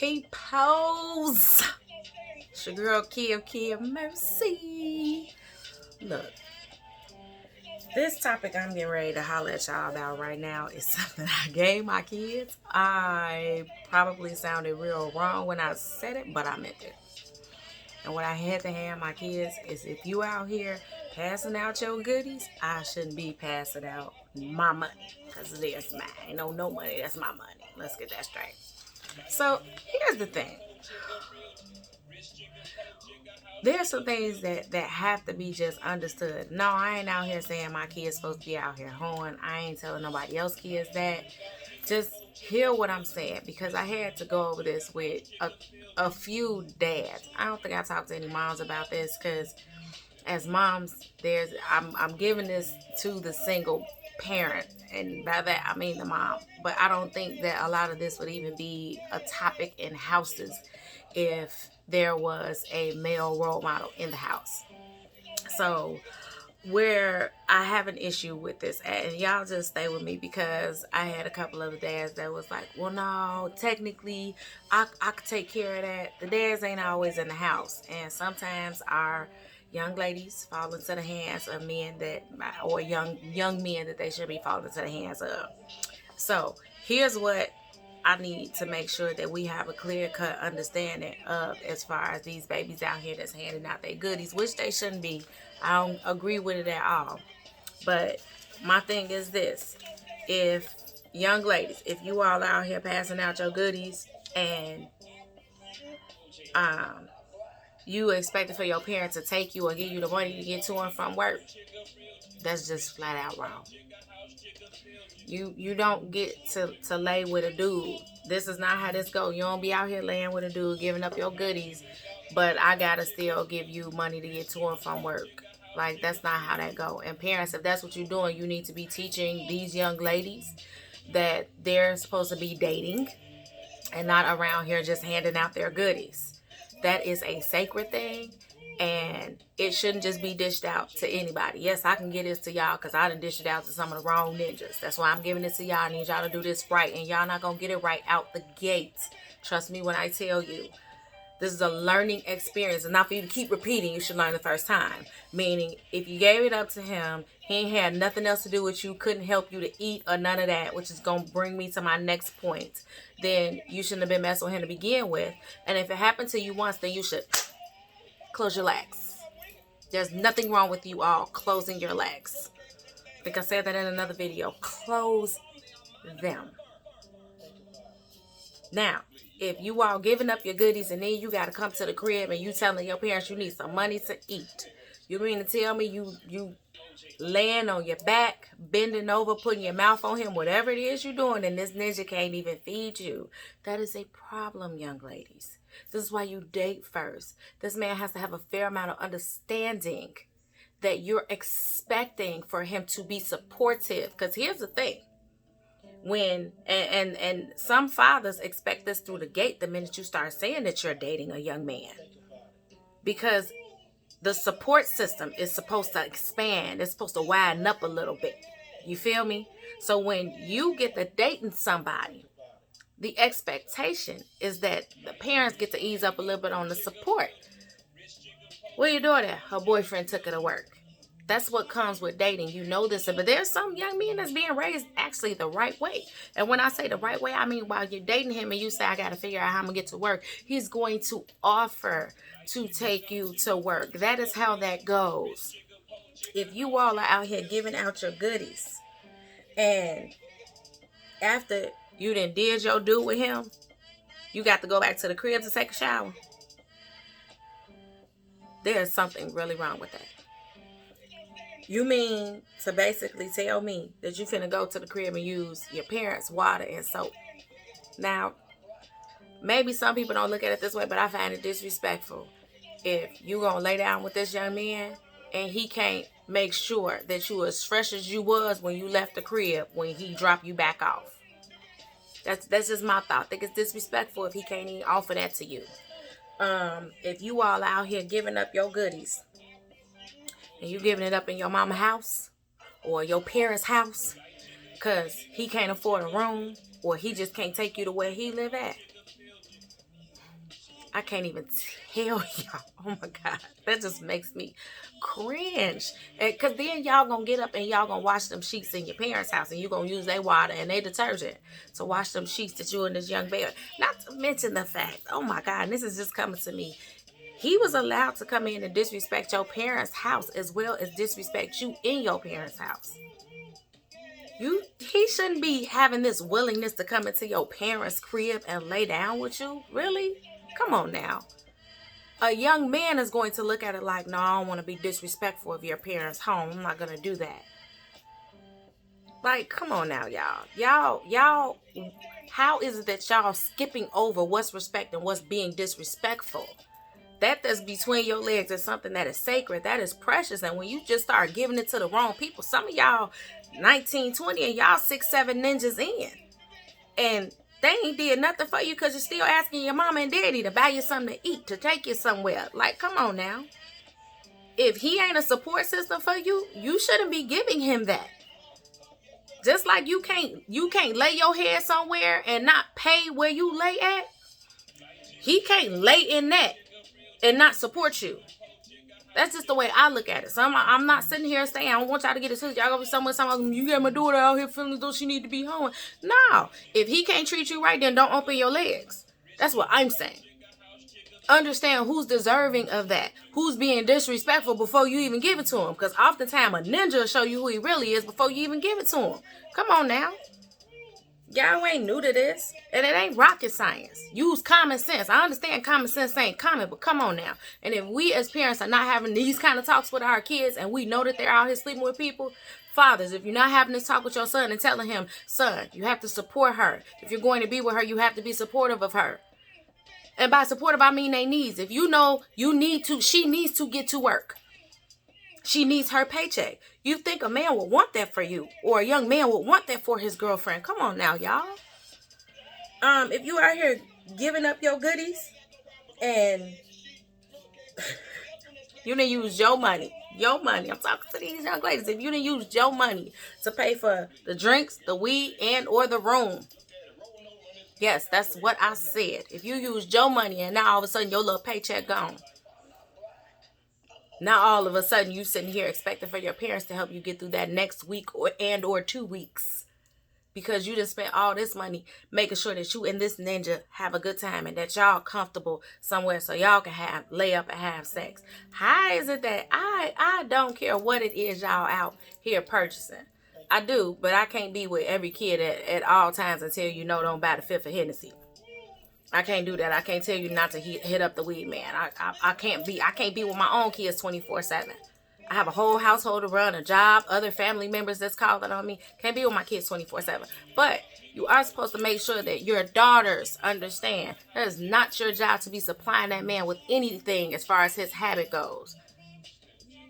Peoples. It's your girl Kia Mercy. Look, this topic I'm getting ready to holler at y'all about right now is something I gave my kids. I probably sounded real wrong when I said it, but I meant it. And what I had to have my kids is if you out here passing out your goodies, I shouldn't be passing out my money. Because there's mine. Ain't no money, that's my money. Let's get that straight. So here's the thing. There's some things that have to be just understood. No, I ain't out here saying my kids supposed to be out here hoeing. I ain't telling nobody else kids that. Just hear what I'm saying, because I had to go over this with a few dads. I don't think I talked to any moms about this, because as moms, I'm giving this to the single parent, and by that I mean the mom. But I don't think that a lot of this would even be a topic in houses if there was a male role model in the house. So where I have an issue with this, and y'all just stay with me, because I had a couple of the dads that was like, well, no, technically I could take care of that. The dads ain't always in the house, and sometimes our young ladies fall into the hands of men that, or young men that they should be falling into the hands of. So here's what I need to make sure that we have a clear-cut understanding of, as far as these babies out here that's handing out their goodies, which they shouldn't be. I don't agree with it at all. But my thing is this. If young ladies, if you all out here passing out your goodies and you expected for your parents to take you or give you the money to get to and from work, that's just flat out wrong. You don't get to lay with a dude. This is not how this go. You don't be out here laying with a dude, giving up your goodies, but I gotta still give you money to get to and from work. Like, that's not how that go. And parents, if that's what you're doing, you need to be teaching these young ladies that they're supposed to be dating and not around here just handing out their goodies. That is a sacred thing, and it shouldn't just be dished out to anybody. Yes, I can give this to y'all because I done dished it out to some of the wrong ninjas. That's why I'm giving this to y'all. I need y'all to do this right, and y'all not going to get it right out the gate. Trust me when I tell you. This is a learning experience, and not for you to keep repeating. You should learn the first time. Meaning, if you gave it up to him, he ain't had nothing else to do with you, couldn't help you to eat or none of that, which is going to bring me to my next point, then you shouldn't have been messing with him to begin with. And if it happened to you once, then you should close your legs. There's nothing wrong with you all closing your legs. I think I said that in another video. Close them. Now, if you all giving up your goodies and then you got to come to the crib and you telling your parents you need some money to eat, you mean to tell me you laying on your back, bending over, putting your mouth on him, whatever it is you're doing, and this ninja can't even feed you? That is a problem, young ladies. This is why you date first. This man has to have a fair amount of understanding that you're expecting for him to be supportive. Because here's the thing. When and some fathers expect this through the gate the minute you start saying that you're dating a young man, because the support system is supposed to expand. It's supposed to widen up a little bit. You feel me? So when you get to dating somebody, the expectation is that the parents get to ease up a little bit on the support. What are you doing there? Her boyfriend took her to work. That's what comes with dating. You know this. But there's some young men that's being raised actually the right way. And when I say the right way, I mean while you're dating him and you say, I got to figure out how I'm going to get to work, he's going to offer to take you to work. That is how that goes. If you all are out here giving out your goodies, and after you done did your do with him, you got to go back to the crib to take a shower, there's something really wrong with that. You mean to basically tell me that you finna go to the crib and use your parents' water and soap? Now, maybe some people don't look at it this way, but I find it disrespectful if you gonna lay down with this young man and he can't make sure that you as fresh as you was when you left the crib when he dropped you back off. That's just my thought. I think it's disrespectful if he can't even offer that to you. If you all out here giving up your goodies, and you giving it up in your mama's house or your parents' house because he can't afford a room, or he just can't take you to where he live at, I can't even tell y'all. Oh my God. That just makes me cringe. Because then y'all gonna get up and y'all gonna wash them sheets in your parents' house, and you gonna use their water and their detergent to wash them sheets that you and this young baby. Not to mention the fact, oh my God, and this is just coming to me. He was allowed to come in and disrespect your parents' house as well as disrespect you in your parents' house. He shouldn't be having this willingness to come into your parents' crib and lay down with you. Really? Come on now. A young man is going to look at it like, no, I don't want to be disrespectful of your parents' home. I'm not going to do that. Like, come on now, y'all. Y'all, how is it that y'all skipping over what's respect and what's being disrespectful? That's between your legs is something that is sacred, that is precious. And when you just start giving it to the wrong people, some of y'all 19, 20, and y'all 6, 7 ninjas in. And they ain't did nothing for you because you're still asking your mama and daddy to buy you something to eat, to take you somewhere. Like, come on now. If he ain't a support system for you, you shouldn't be giving him that. Just like you can't lay your head somewhere and not pay where you lay at. He can't lay in that and not support you. That's just the way I look at it. So I'm not sitting here saying, I don't want y'all to get it twisted. Y'all gonna be someone, you got my daughter out here feeling as though she need to be home. No. If he can't treat you right, then don't open your legs. That's what I'm saying. Understand who's deserving of that. Who's being disrespectful before you even give it to him. Because oftentimes a ninja will show you who he really is before you even give it to him. Come on now. Y'all ain't new to this. And it ain't rocket science. Use common sense. I understand common sense ain't common, but come on now. And if we as parents are not having these kind of talks with our kids and we know that they're out here sleeping with people, fathers, if you're not having this talk with your son and telling him, son, you have to support her. If you're going to be with her, you have to be supportive of her. And by supportive, I mean they needs. If you know she needs to get to work. She needs her paycheck. You think a man would want that for you, or a young man would want that for his girlfriend? Come on now, y'all. If you out here giving up your goodies and you didn't use your money. I'm talking to these young ladies. If you didn't use your money to pay for the drinks, the weed, and or the room. Yes, that's what I said. If you used your money and now all of a sudden your little paycheck gone. Now all of a sudden you sitting here expecting for your parents to help you get through that next week or 2 weeks. Because you just spent all this money making sure that you and this ninja have a good time and that y'all comfortable somewhere so y'all can lay up and have sex. How is it that I don't care what it is y'all out here purchasing? I do, but I can't be with every kid at all times until you know don't buy the fifth of Hennessy. I can't do that. I can't tell you not to hit up the weed man. I can't be with my own kids 24/7. I have a whole household to run, a job, other family members that's calling on me. Can't be with my kids 24/7. But you are supposed to make sure that your daughters understand that is not your job to be supplying that man with anything as far as his habit goes.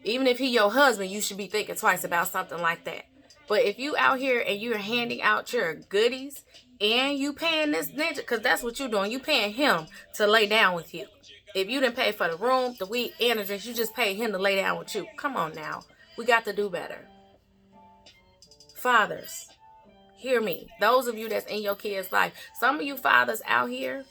Even if he your husband, you should be thinking twice about something like that. But if you out here and you're handing out your goodies and you paying this ninja, because that's what you're doing. You paying him to lay down with you. If you didn't pay for the room, the weed, and the drinks, you just paid him to lay down with you. Come on now. We got to do better. Fathers, hear me. Those of you that's in your kids' life. Some of you fathers out here,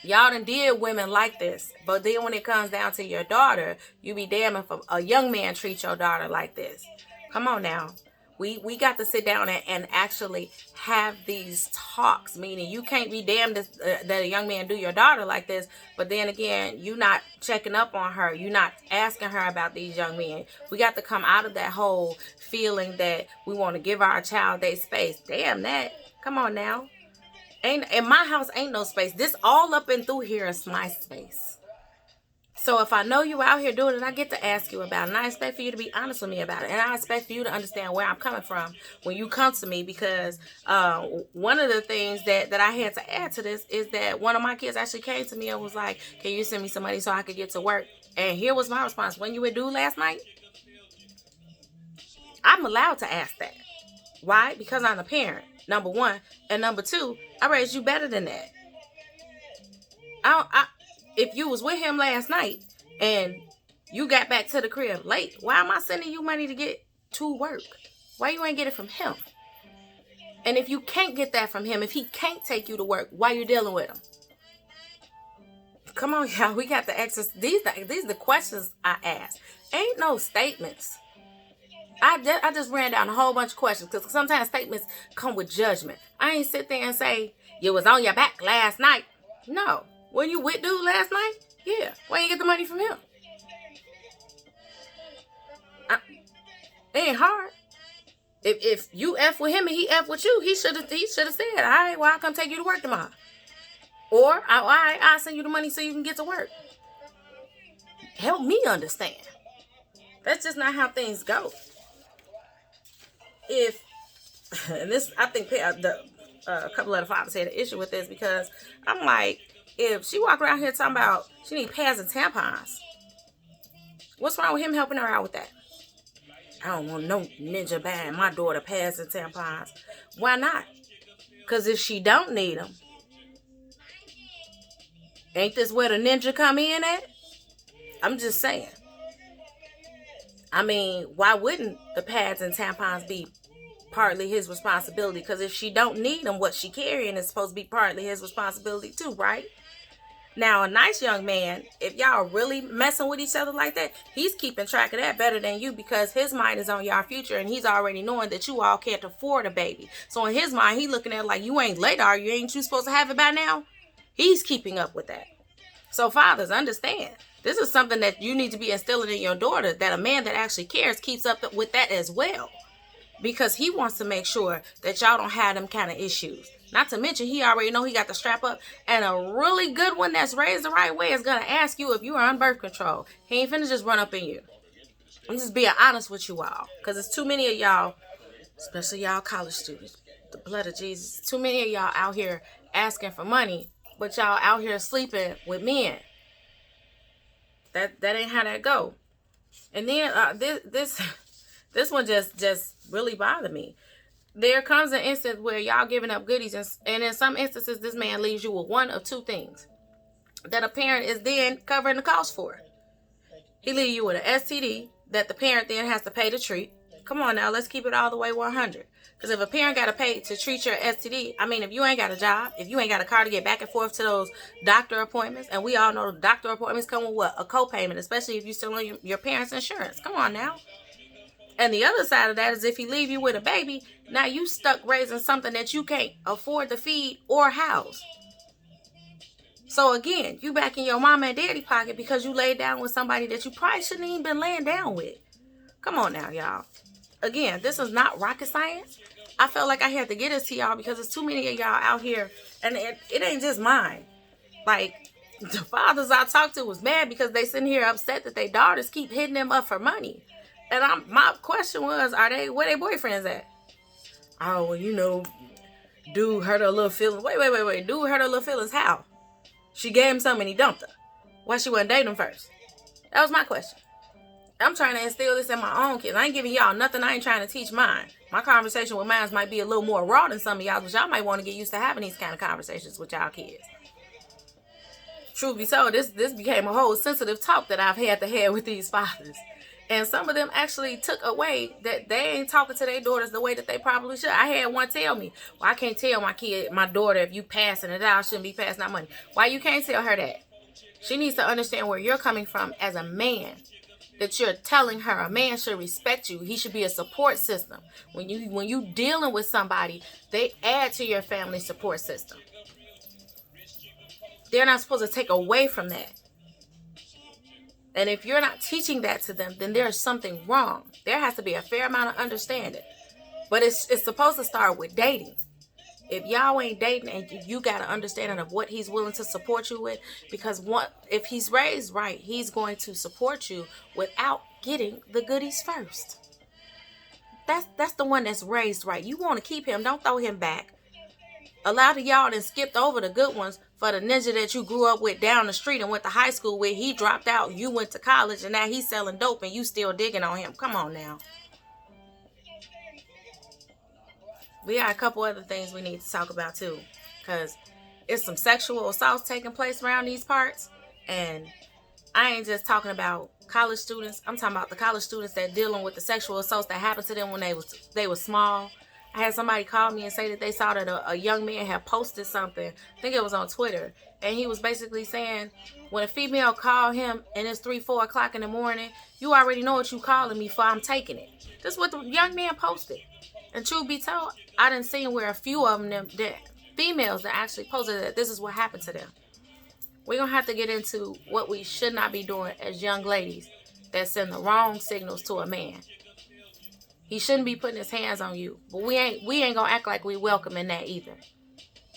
y'all done did women like this. But then when it comes down to your daughter, you be damn if a young man treats your daughter like this. Come on now. We got to sit down and actually have these talks, meaning you can't be damned that a young man do your daughter like this, but then again, you not checking up on her. You not asking her about these young men. We got to come out of that whole feeling that we want to give our child their space. Damn that. Come on now. In my house ain't no space. This all up and through here is my space. So if I know you out here doing it, I get to ask you about it. And I expect for you to be honest with me about it. And I expect for you to understand where I'm coming from when you come to me. Because one of the things that I had to add to this is that one of my kids actually came to me and was like, can you send me some money so I could get to work? And here was my response. When you were due last night? I'm allowed to ask that. Why? Because I'm a parent, number one. And number two, I raised you better than that. If you was with him last night and you got back to the crib late, why am I sending you money to get to work? Why you ain't get it from him? And if you can't get that from him, if he can't take you to work, why you dealing with him? Come on, y'all. We got the access. These are the questions I ask. Ain't no statements. I just ran down a whole bunch of questions because sometimes statements come with judgment. I ain't sit there and say, you was on your back last night. No. When you with dude last night? Yeah. Where you get the money from him? It ain't hard. If you F with him and he F with you, he should have said, all right, well, I'll come take you to work tomorrow. Or, all right, I'll send you the money so you can get to work. Help me understand. That's just not how things go. And this, I think a couple of the fathers had an issue with this because I'm like, if she walk around here talking about she need pads and tampons, what's wrong with him helping her out with that? I don't want no ninja buying my daughter pads and tampons. Why not? Because if she don't need them, ain't this where the ninja come in at? I'm just saying. I mean, why wouldn't the pads and tampons be partly his responsibility? Because if she don't need them, what she carrying is supposed to be partly his responsibility too, right? Now, a nice young man, if y'all really messing with each other like that, he's keeping track of that better than you because his mind is on y'all future and he's already knowing that you all can't afford a baby. So in his mind, he looking at it like, you ain't late, are you? Ain't you supposed to have it by now? He's keeping up with that. So fathers, understand. This is something that you need to be instilling in your daughter, that a man that actually cares keeps up with that as well. Because he wants to make sure that y'all don't have them kind of issues. Not to mention, he already know he got the strap up. And a really good one that's raised the right way is going to ask you if you are on birth control. He ain't finna just run up in you. I'm just being honest with you all. Because it's too many of y'all, especially y'all college students, the blood of Jesus, too many of y'all out here asking for money, but y'all out here sleeping with men. That ain't how that go. And then this one just really bothered me. There comes an instance where y'all giving up goodies, and in some instances, this man leaves you with one of two things that a parent is then covering the cost for. He leaves you with an STD that the parent then has to pay to treat. Come on now, let's keep it all the way 100. Because if a parent got to pay to treat your STD, I mean, if you ain't got a job, if you ain't got a car to get back and forth to those doctor appointments, and we all know the doctor appointments come with what? A co-payment, especially if you still on your parents' insurance. Come on now. And the other side of that is if he leave you with a baby, now you stuck raising something that you can't afford to feed or house. So again, you back in your mama and daddy pocket because you laid down with somebody that you probably shouldn't even been laying down with. Come on now, y'all. Again, this is not rocket science. I felt like I had to get this to y'all because there's too many of y'all out here, and it ain't just mine. Like, the fathers I talked to was mad because they sitting here upset that their daughters keep hitting them up for money. And my question was, where their boyfriends at? Oh, well, you know, dude hurt her little feelings. Wait. Dude hurt her little feelings how? She gave him something and he dumped her. Why she wasn't dating him first? That was my question. I'm trying to instill this in my own kids. I ain't giving y'all nothing. I ain't trying to teach mine. My conversation with mine might be a little more raw than some of y'all, but y'all might want to get used to having these kind of conversations with y'all kids. Truth be told, this became a whole sensitive talk that I've had to have with these fathers. And some of them actually took away that they ain't talking to their daughters the way that they probably should. I had one tell me, well, I can't tell my daughter, if you passing it out, I shouldn't be passing out money. Why you can't tell her that? She needs to understand where you're coming from as a man. That you're telling her a man should respect you. He should be a support system. When you dealing with somebody, they add to your family support system. They're not supposed to take away from that. And if you're not teaching that to them, then there's something wrong. There has to be a fair amount of understanding. But it's supposed to start with dating. If y'all ain't dating and you got an understanding of what he's willing to support you with, because if he's raised right, he's going to support you without getting the goodies first. That's the one that's raised right. You want to keep him. Don't throw him back. A lot of y'all done skipped over the good ones for the ninja that you grew up with down the street and went to high school with. He dropped out. You went to college and now he's selling dope and you still digging on him. Come on now. We got a couple other things we need to talk about too. Because it's some sexual assaults taking place around these parts. And I ain't just talking about college students. I'm talking about the college students that dealing with the sexual assaults that happened to them when they was small. I had somebody call me and say that they saw that a young man had posted something. I think it was on Twitter. And he was basically saying, when a female call him and it's 3, 4 o'clock in the morning, you already know what you calling me for. I'm taking it. This is what the young man posted. And truth be told, I didn't see where a few of them, that females that actually posted that this is what happened to them. We're going to have to get into what we should not be doing as young ladies that send the wrong signals to a man. He shouldn't be putting his hands on you. But we ain't going to act like we welcoming that either.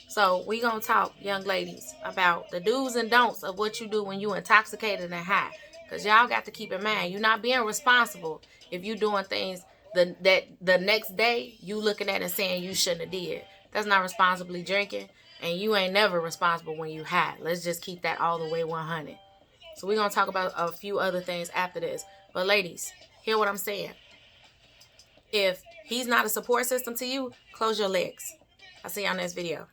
So we going to talk, young ladies, about the do's and don'ts of what you do when you intoxicated and high. Because y'all got to keep in mind, you're not being responsible if you doing things that the next day you looking at and saying you shouldn't have did. That's not responsibly drinking. And you ain't never responsible when you high. Let's just keep that all the way 100. So we're going to talk about a few other things after this. But ladies, hear what I'm saying. If he's not a support system to you, close your legs. I'll see y'all next video.